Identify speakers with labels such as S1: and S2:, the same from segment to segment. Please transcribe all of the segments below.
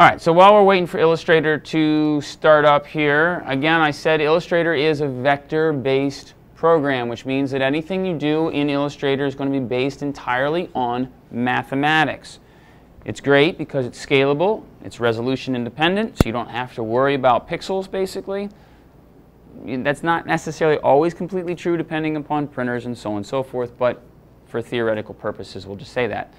S1: All right, so while we're waiting for Illustrator to start up here, again, I said Illustrator is a vector-based program, which means that anything you do in Illustrator is going to be based entirely on mathematics. It's great because it's scalable, it's resolution independent, so you don't have to worry about pixels, basically. That's not necessarily always completely true depending upon printers and so on and so forth, but for theoretical purposes, we'll just say that.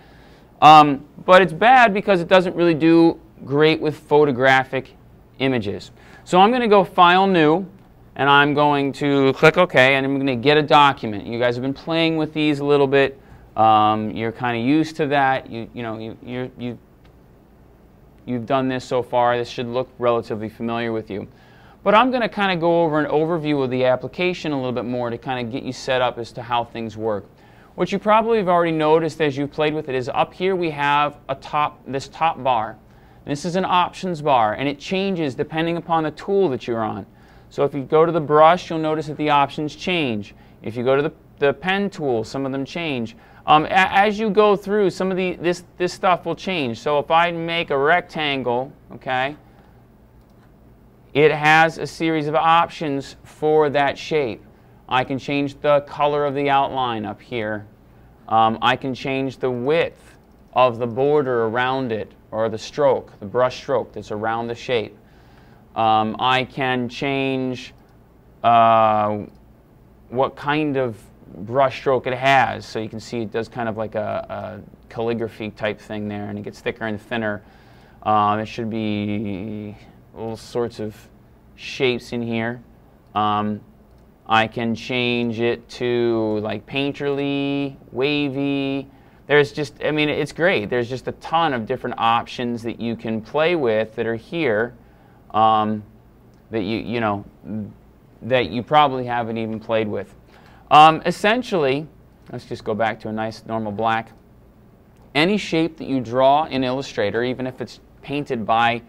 S1: But it's bad because it doesn't really do great with photographic images. So I'm going to go File, New, and I'm going to click OK, and I'm going to get a document. You guys have been playing with these a little bit. You're kind of used to that. You've done this so far. This should look relatively familiar with you. But I'm going to kind of go over an overview of the application a little bit more to kind of get you set up as to how things work. What you probably have already noticed as you've played with it is up here we have this top bar. This is an options bar, and it changes depending upon the tool that you're on. So if you go to the brush, you'll notice that the options change. If you go to the pen tool, some of them change. As you go through, some of this stuff will change. So if I make a rectangle, okay, it has a series of options for that shape. I can change the color of the outline up here. I can change the width of the border around it, or the stroke, the brush stroke that's around the shape. I can change what kind of brush stroke it has. So you can see it does kind of like a calligraphy type thing there, and it gets thicker and thinner. It should be all sorts of shapes in here. I can change it to like painterly, wavy. There's just, I mean, it's great. There's just a ton of different options that you can play with that are here that that you probably haven't even played with. Essentially, let's just go back to a nice normal black. Any shape that you draw in Illustrator, even if it's painted by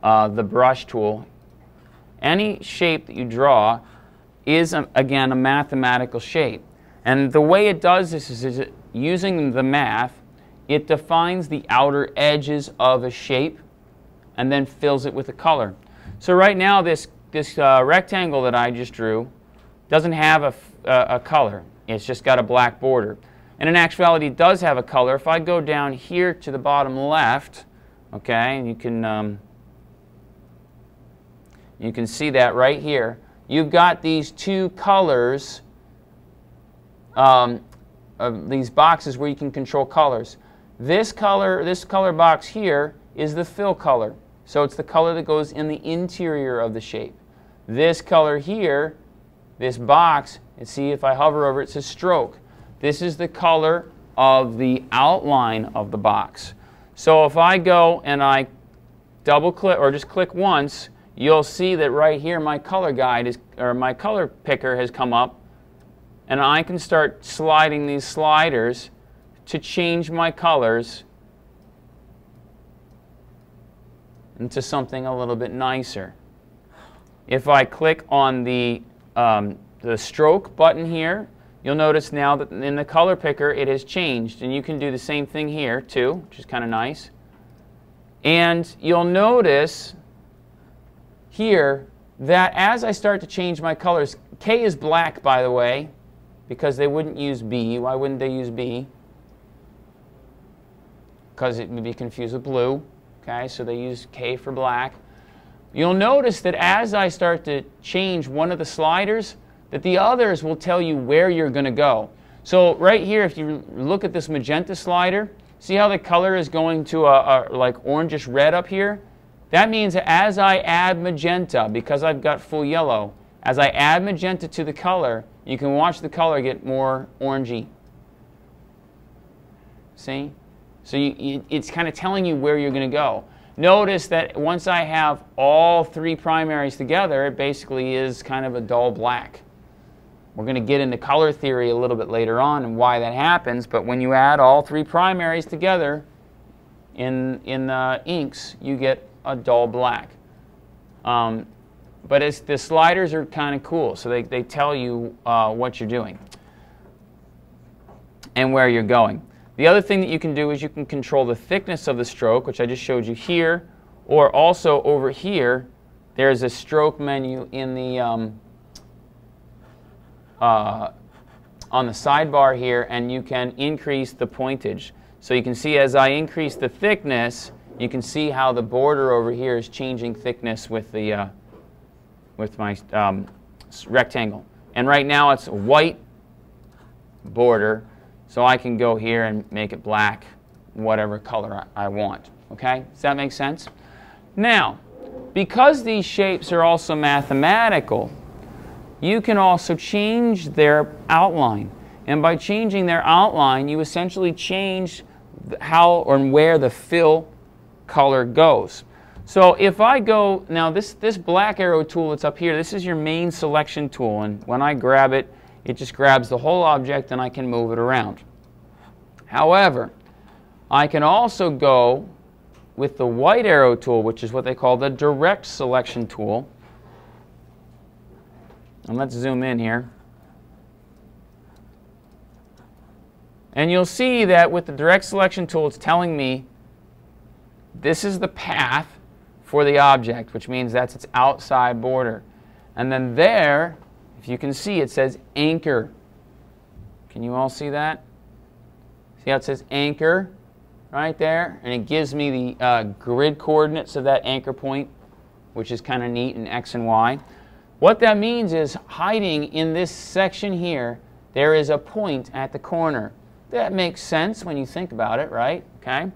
S1: the brush tool, any shape that you draw is, again, a mathematical shape. And the way it does this is using the math, it defines the outer edges of a shape and then fills it with a color. So right now, this rectangle that I just drew doesn't have a color. It's just got a black border. And in actuality, it does have a color. If I go down here to the bottom left, okay, and you can see that right here. You've got these two colors, these boxes where you can control colors. This color box here is the fill color. So it's the color that goes in the interior of the shape. This color here, this box, and see if I hover over it, it says stroke. This is the color of the outline of the box. So if I go and I double click or just click once, you'll see that right here my color guide is, or my color picker has come up, and I can start sliding these sliders to change my colors into something a little bit nicer. If I click on the stroke button here, you'll notice now that in the color picker it has changed, and you can do the same thing here too, which is kind of nice. And you'll notice here that as I start to change my colors, K is black, by the way, because they wouldn't use B. Why wouldn't they use B? Because it would be confused with blue. Okay, so they use K for black. You'll notice that as I start to change one of the sliders, that the others will tell you where you're going to go. So right here, if you look at this magenta slider, see how the color is going to like orangish red up here? That means that as I add magenta, because I've got full yellow, as I add magenta to the color, you can watch the color get more orangey. See? So it's kind of telling you where you're going to go. Notice that once I have all three primaries together, it basically is kind of a dull black. We're going to get into color theory a little bit later on and why that happens, but when you add all three primaries together in inks, you get a dull black. But the sliders are kind of cool, so they tell you what you're doing and where you're going. The other thing that you can do is you can control the thickness of the stroke, which I just showed you here, Or also over here, there's a stroke menu in the on the sidebar here, and you can increase the pointage. So you can see as I increase the thickness, you can see how the border over here is changing thickness with the with my rectangle. And right now it's a white border, so I can go here and make it black, whatever color I want. Okay? Does that make sense? Now, because these shapes are also mathematical, you can also change their outline. And by changing their outline, you essentially change how or where the fill color goes. So if I go, now this black arrow tool that's up here, this is your main selection tool. And when I grab it, it just grabs the whole object and I can move it around. However, I can also go with the white arrow tool, which is what they call the direct selection tool. And let's zoom in here. And you'll see that with the direct selection tool, it's telling me this is the path for the object, which means that's its outside border. And then there, if you can see, it says anchor. Can you all see that? See how it says anchor right there? And it gives me the grid coordinates of that anchor point, which is kind of neat in X and Y. What that means is hiding in this section here, there is a point at the corner. That makes sense when you think about it, right? Okay.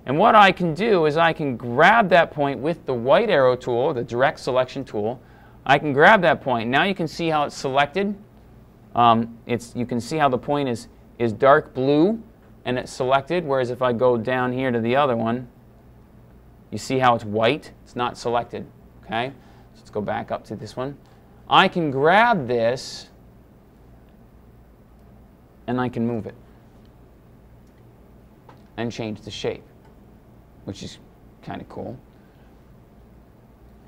S1: And what I can do is I can grab that point with the white arrow tool, the direct selection tool. I can grab that point. Now you can see how it's selected. You can see how the point is dark blue and it's selected, whereas if I go down here to the other one, you see how it's white. It's not selected. Okay. So let's go back up to this one. I can grab this and I can move it and change the shape, which is kind of cool.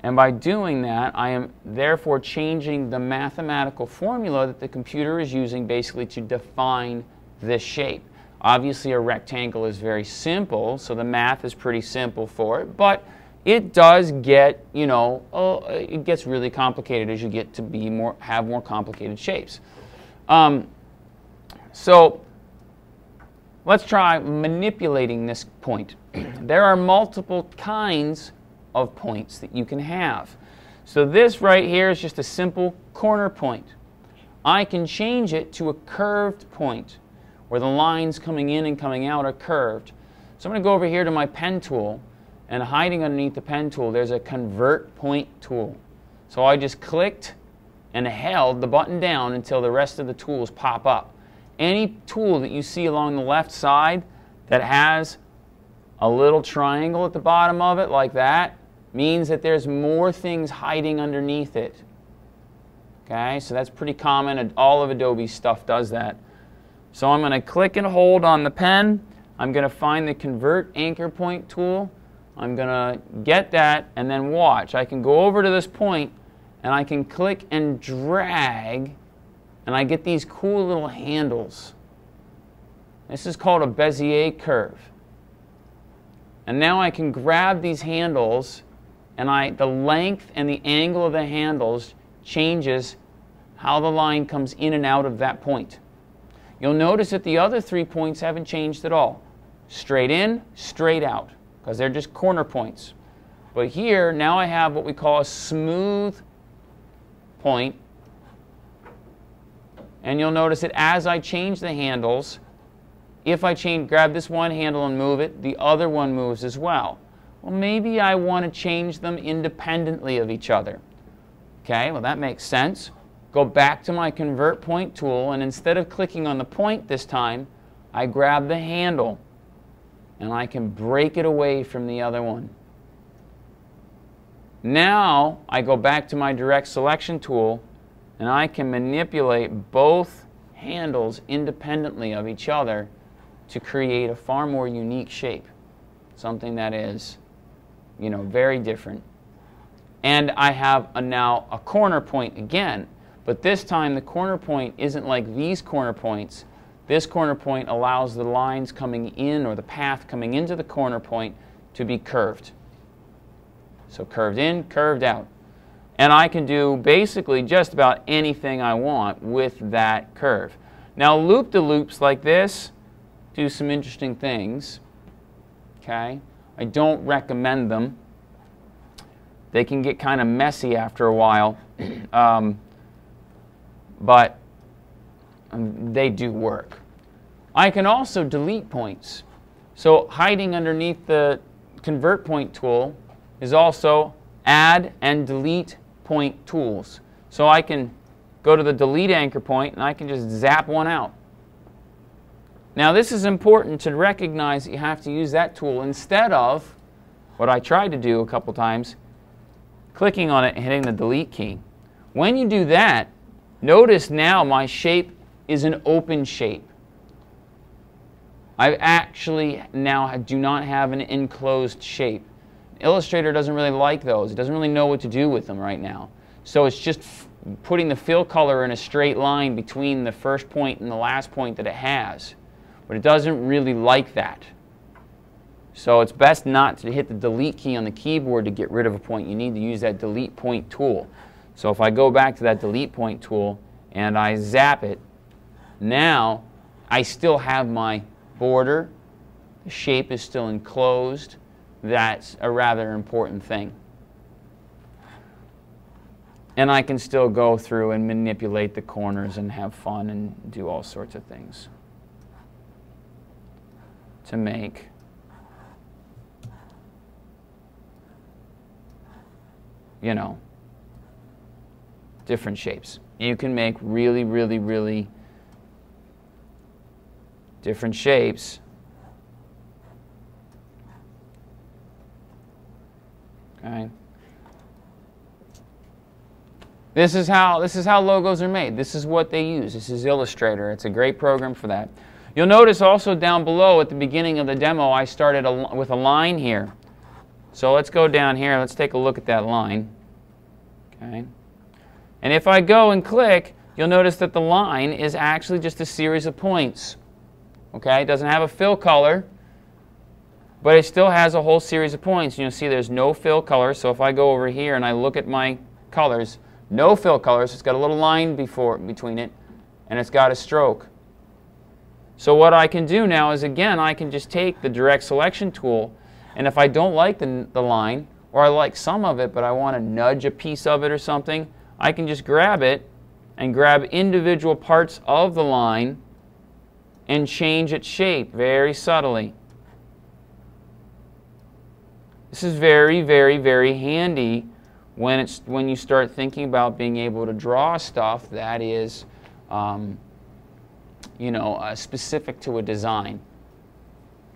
S1: And by doing that, I am therefore changing the mathematical formula that the computer is using basically to define this shape. Obviously, a rectangle is very simple, so the math is pretty simple for it, but it does get, you know, it gets really complicated as you get to be have more complicated shapes. So let's try manipulating this point. There are multiple kinds of points that you can have. So this right here is just a simple corner point. I can change it to a curved point where the lines coming in and coming out are curved. So I'm going to go over here to my pen tool, and hiding underneath the pen tool there's a convert point tool. So I just clicked and held the button down until the rest of the tools pop up. Any tool that you see along the left side that has a little triangle at the bottom of it like that means that there's more things hiding underneath it. Okay, so that's pretty common. All of Adobe's stuff does that. So I'm going to click and hold on the pen. I'm going to find the convert anchor point tool. I'm going to get that and then watch. I can go over to this point and I can click and drag and I get these cool little handles. This is called a Bezier curve. And now I can grab these handles and the length and the angle of the handles changes how the line comes in and out of that point. You'll notice that the other 3 points haven't changed at all. Straight in, straight out, because they're just corner points. But here, now I have what we call a smooth point. And you'll notice that as I change the handles, if I grab this one handle and move it, the other one moves as well. Well, maybe I want to change them independently of each other. Okay, well that makes sense. Go back to my convert point tool, and instead of clicking on the point this time, I grab the handle and I can break it away from the other one. Now I go back to my direct selection tool and I can manipulate both handles independently of each other to create a far more unique shape, something that is, you know, very different. And I have now a corner point again, but this time the corner point isn't like these corner points. This corner point allows the lines coming in, or the path coming into the corner point, to be curved. So curved in, curved out. And I can do basically just about anything I want with that curve. Now loop-de-loops like this do some interesting things. Okay? I don't recommend them. They can get kind of messy after a while, but they do work. I can also delete points. So hiding underneath the convert point tool is also add and delete point tools. So I can go to the delete anchor point and I can just zap one out. Now this is important to recognize that you have to use that tool instead of what I tried to do a couple times, clicking on it and hitting the delete key. When you do that, notice now my shape is an open shape. I actually now do not have an enclosed shape. Illustrator doesn't really like those. It doesn't really know what to do with them right now. So it's just putting the fill color in a straight line between the first point and the last point that it has. But it doesn't really like that. So it's best not to hit the delete key on the keyboard to get rid of a point. You need to use that delete point tool. So if I go back to that delete point tool and I zap it, now I still have my border. The shape is still enclosed. That's a rather important thing. And I can still go through and manipulate the corners and have fun and do all sorts of things to make different shapes. You can make really, really, really different shapes. Okay. This is how logos are made. This is what they use. This is Illustrator. It's a great program for that. You'll notice also down below at the beginning of the demo I started with a line here. So let's go down here. Let's take a look at that line. Okay. And if I go and click, you'll notice that the line is actually just a series of points. Okay. It doesn't have a fill color, but it still has a whole series of points. You'll see there's no fill color. So if I go over here and I look at my colors, no fill colors. It's got a little line between it, and it's got a stroke. So what I can do now is, again, I can just take the direct selection tool, and if I don't like the line, or I like some of it, but I want to nudge a piece of it or something, I can just grab it and grab individual parts of the line and change its shape very subtly. This is very, very, very handy when you start thinking about being able to draw stuff that is specific to a design.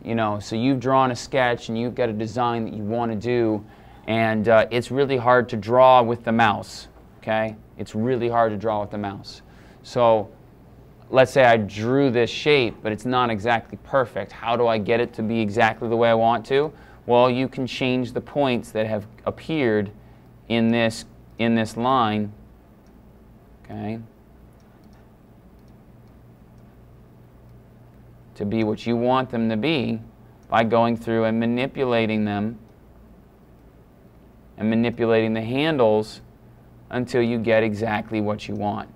S1: So you've drawn a sketch and you've got a design that you want to do, and it's really hard to draw with the mouse. Okay? It's really hard to draw with the mouse. So let's say I drew this shape, but it's not exactly perfect. How do I get it to be exactly the way I want to? Well, you can change the points that have appeared in this line. Okay? To be what you want them to be by going through and manipulating them and manipulating the handles until you get exactly what you want.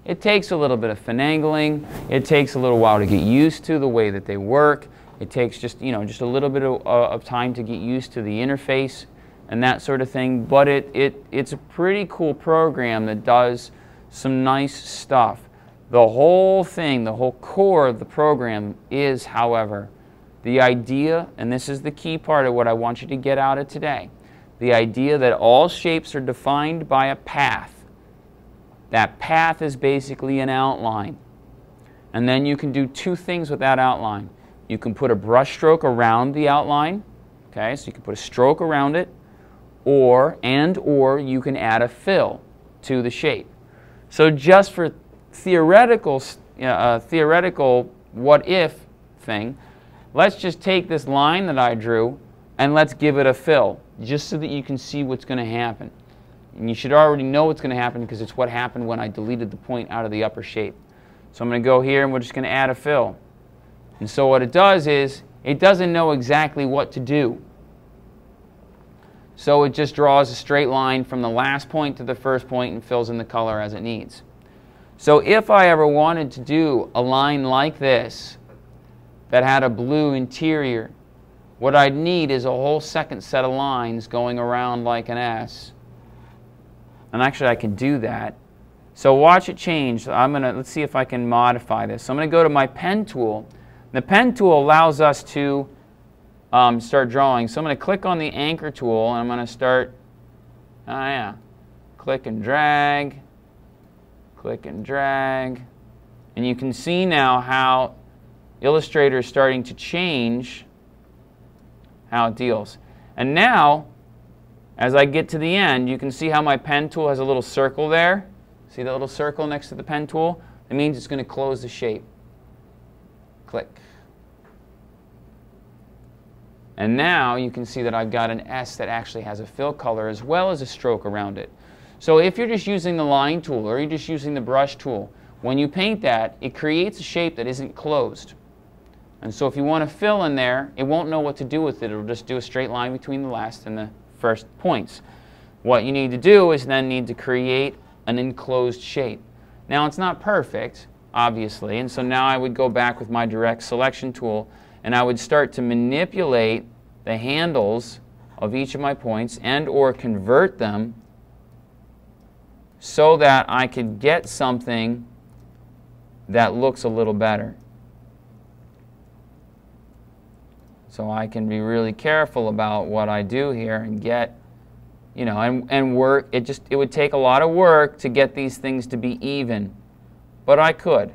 S1: It takes a little bit of finagling. It takes a little while to get used to the way that they work. It takes just a little bit of time to get used to the interface and that sort of thing. But it's a pretty cool program that does some nice stuff. The whole thing, the whole core of the program is, however, the idea, and this is the key part of what I want you to get out of today, the idea that all shapes are defined by a path. That path is basically an outline. And then you can do two things with that outline. You can put a brush stroke around the outline, okay, so you can put a stroke around it, or you can add a fill to the shape. So just for theoretical what-if thing, let's just take this line that I drew and let's give it a fill, just so that you can see what's going to happen. And you should already know what's going to happen because it's what happened when I deleted the point out of the upper shape. So I'm going to go here and we're just going to add a fill. And so what it does is, it doesn't know exactly what to do. So it just draws a straight line from the last point to the first point and fills in the color as it needs. So if I ever wanted to do a line like this that had a blue interior, what I'd need is a whole second set of lines going around like an S. And actually I can do that. So watch it change. Let's see if I can modify this. So I'm going to go to my pen tool. The pen tool allows us to start drawing. So I'm going to click on the anchor tool and I'm going to start, click and drag, click and drag. And you can see now how Illustrator is starting to change how it deals. And now, as I get to the end, you can see how my pen tool has a little circle there. See that little circle next to the pen tool? It means it's going to close the shape. Click. And now you can see that I've got an S that actually has a fill color as well as a stroke around it. So if you're just using the line tool or you're just using the brush tool, when you paint that, it creates a shape that isn't closed. And so if you want to fill in there, it won't know what to do with it. It'll just do a straight line between the last and the first points. What you need to do is then need to create an enclosed shape. Now it's not perfect, obviously, and so now I would go back with my direct selection tool and I would start to manipulate the handles of each of my points and or convert them so that I could get something that looks a little better. So I can be really careful about what I do here and get, you know, and work. It would take a lot of work to get these things to be even, but I could.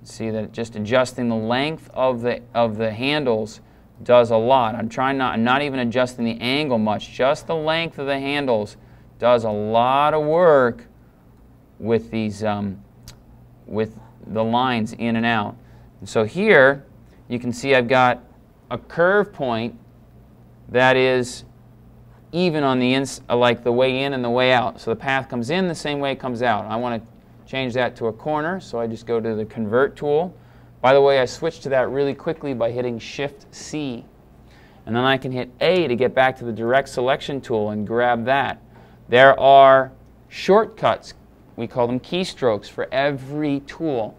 S1: See that just adjusting the length of the handles does a lot. I'm not even adjusting the angle much. Just the length of the handles does a lot of work with these with the lines in and out. And so here you can see I've got a curve point that is even on the like the way in and the way out. So the path comes in the same way it comes out. I want to change that to a corner, so I just go to the convert tool. By the way, I switched to that really quickly by hitting Shift-C. And then I can hit A to get back to the direct selection tool and grab that. There are shortcuts, we call them keystrokes, for every tool.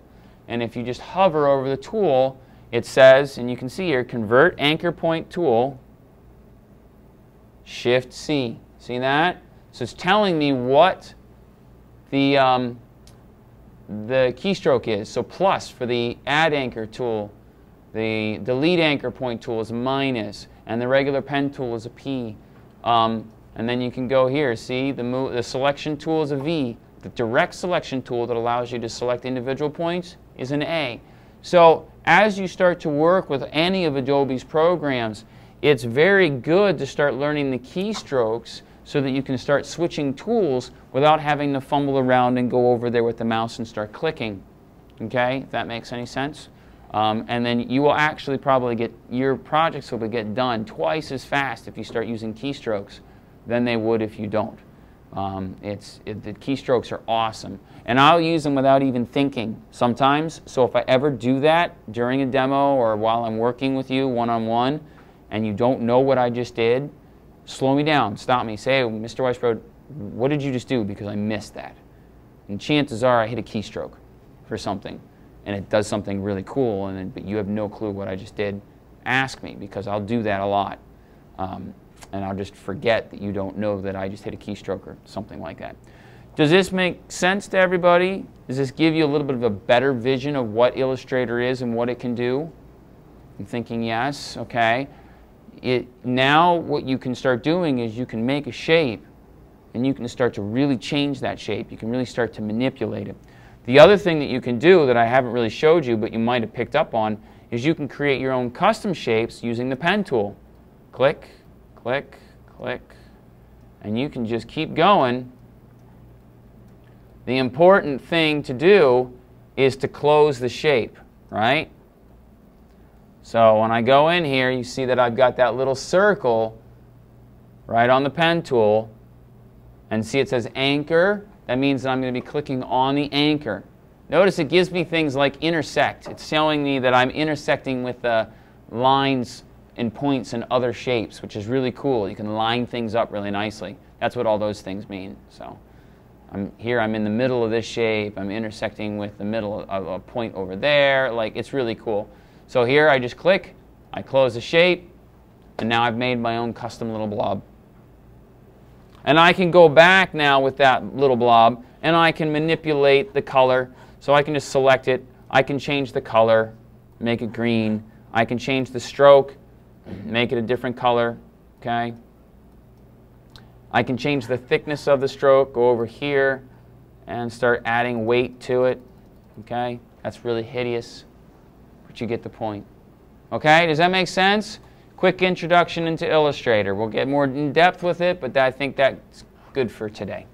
S1: And if you just hover over the tool, it says, and you can see here, Convert Anchor Point Tool, Shift-C. See that? So it's telling me what the keystroke is. So plus for the Add Anchor tool, the Delete Anchor Point tool is minus, and the regular pen tool is a P. And then you can go here, see, the selection tool is a V. The direct selection tool that allows you to select individual points is an A. So as you start to work with any of Adobe's programs, it's very good to start learning the keystrokes so that you can start switching tools without having to fumble around and go over there with the mouse and start clicking. Okay, if that makes any sense. And then you will actually probably get, your projects will get done twice as fast if you start using keystrokes than they would if you don't. The keystrokes are awesome. And I'll use them without even thinking sometimes. So if I ever do that during a demo or while I'm working with you one-on-one and you don't know what I just did, slow me down, stop me, say, hey, Mr. Weisbrod, what did you just do? Because I missed that. And chances are I hit a keystroke for something and it does something really cool, but you have no clue what I just did. Ask me, because I'll do that a lot. And I'll just forget that you don't know that I just hit a keystroke or something like that. Does this make sense to everybody? Does this give you a little bit of a better vision of what Illustrator is and what it can do? I'm thinking yes, okay. Now what you can start doing is you can make a shape and you can start to really change that shape. You can really start to manipulate it. The other thing that you can do that I haven't really showed you but you might have picked up on is you can create your own custom shapes using the pen tool. Click, click, click, and you can just keep going. The important thing to do is to close the shape, right? So when I go in here, you see that I've got that little circle right on the pen tool, and see it says anchor. That means that I'm going to be clicking on the anchor. Notice it gives me things like intersect. It's showing me that I'm intersecting with the lines and points and other shapes, which is really cool. You can line things up really nicely. That's what all those things mean. So I'm in the middle of this shape. I'm intersecting with the middle of a point over there. Like, it's really cool. So here I just click, I close the shape, and now I've made my own custom little blob. And I can go back now with that little blob, and I can manipulate the color. So I can just select it. I can change the color, make it green. I can change the stroke, make it a different color. Okay. I can change the thickness of the stroke, go over here, and start adding weight to it. Okay. That's really hideous, but you get the point. Okay, does that make sense? Quick introduction into Illustrator. We'll get more in depth with it, but I think that's good for today.